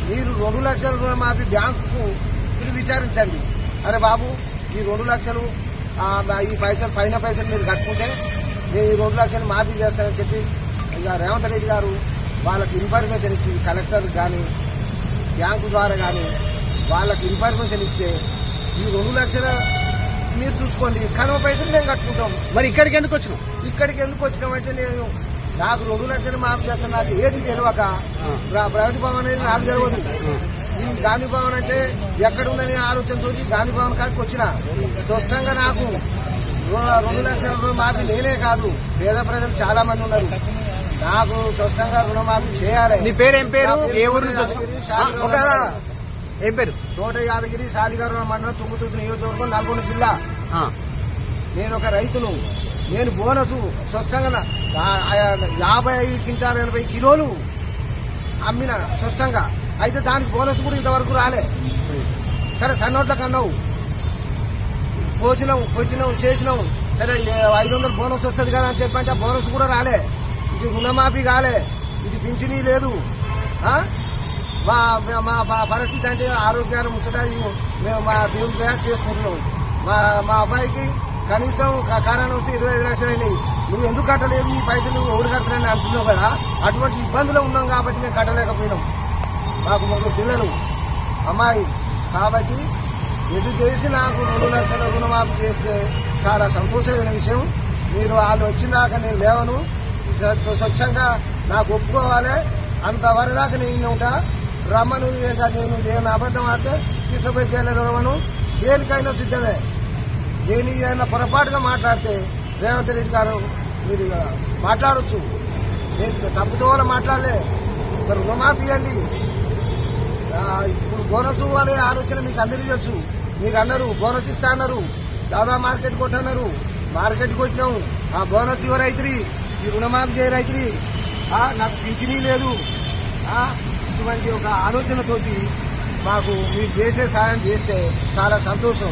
మీరు 2 లక్షల రుణమాఫీ బ్యాంకుకు మీరు విచారించండి. అరే బాబు ఈ 2 లక్షలు ఈ పైసలు పైసలు మీరు కట్టుకుంటే నేను ఈ 2 లక్షలు మాఫీ చేస్తానని చెప్పి ఇక రేవంత్ రెడ్డి గారు వాళ్ళకి ఇన్ఫర్మేషన్ ఇచ్చి కలెక్టర్ కానీ బ్యాంకు ద్వారా కానీ వాళ్ళకి ఇన్ఫర్మేషన్ ఇస్తే ఈ 2 లక్షల మీరు చూసుకోండి, కనుమ పైసలు మేము కట్టుకుంటాం. మరి ఇక్కడికి ఎందుకు వచ్చినాం? ఇక్కడికి ఎందుకు వచ్చినామంటే నేను నాకు 2 లక్షలు మాఫీ చేస్తాను. నాకు ఏది తెలియక ప్రగతి భవన్ అనేది నాకు తెలియదు. ఈ గాంధీ భవన్ అంటే ఎక్కడుందని ఆలోచనతో గాంధీ భవన్ కాడికి వచ్చిన. స్పష్టంగా నాకు 2 లక్షల రుణమాఫీ నేనే కాదు, పేద ప్రజలు చాలా మంది ఉన్నారు. నాకు స్పష్టంగా రుణమాఫీ చేయాలి. నీ పేరు ఏం పేరు? ఏ ఊరు? ఏం పేరు? తోట యాదగిరి, శాలిగారు మండలం, తుంగుతుర్తి నియోజకవర్గం, నల్గొండ జిల్లా. నేను ఒక రైతును. నేను బోనసు స్పష్టంగా 55 క్వింటాల్ 80 కిలోలు అమ్మిన స్పష్టంగా. అయితే దానికి బోనస్ కూడా ఇంతవరకు రాలే. సరే సన్నోట్లకు అన్నావు, పోసినావు, కొట్టినావు, చేసినావు, సరే 500 బోనస్ వస్తుంది కదా అని చెప్పంటే ఆ బోనస్ కూడా రాలే. ఇది రుణమాఫీ కాలే, ఇది పింఛనీ లేదు. మా పరిస్థితి అంటే ఆరోగ్యాలు ముచ్చట మేము మా దేవుని దయ చేసుకుంటున్నాం. మా అబ్బాయికి కనీసం కారణం వస్తే 25 లక్షలు అయినాయి. నువ్వు ఎందుకు కట్టలేదు, ఈ పైసలు ఎవరు కట్టలేని అంటున్నావు కదా. అటువంటి ఇబ్బందులు ఉన్నాం కాబట్టి మేము కట్టలేకపోయినాం. మాకు 3 పిల్లలు, అమ్మాయి. కాబట్టి ఎటు చేసి నాకు 2 లక్షల రుణమాఫీ చేస్తే చాలా సంతోషమైన విషయం. మీరు వాళ్ళు వచ్చినాక నేను లేవను, స్వచ్ఛంగా నాకు ఒప్పుకోవాలి. అంతవరదాకా నేను ఉంటా. రమ్మను, నేను అబద్ధం ఆడితే తీసుకుపోయి చేయలేదవను. దేనికైనా సిద్ధమే. నేను ఏదైనా పొరపాటుగా మాట్లాడితే రేవంత్ రెడ్డి గారు మీరు మాట్లాడొచ్చు. నేను తప్పుతో మాట్లాడలే. మరి రుణమాఫీ ఇవ్వండి. ఇప్పుడు బోనస్ అనే ఆలోచన మీకు అందరికీ తెలుసు. మీరు అన్నారు బోనస్ ఇస్తా అన్నారు, దాదా మార్కెట్ కొట్టన్నారు. మార్కెట్ కొట్టినాము. ఆ బోనస్ ఇవ్వ రైతురి, ఈ రుణమాఫీ చేయ రైతురి, నాకు పింఛనీ లేదు. ఇటువంటి ఒక ఆలోచనతోటి మాకు మీరు చేసే సాయం చేస్తే చాలా సంతోషం.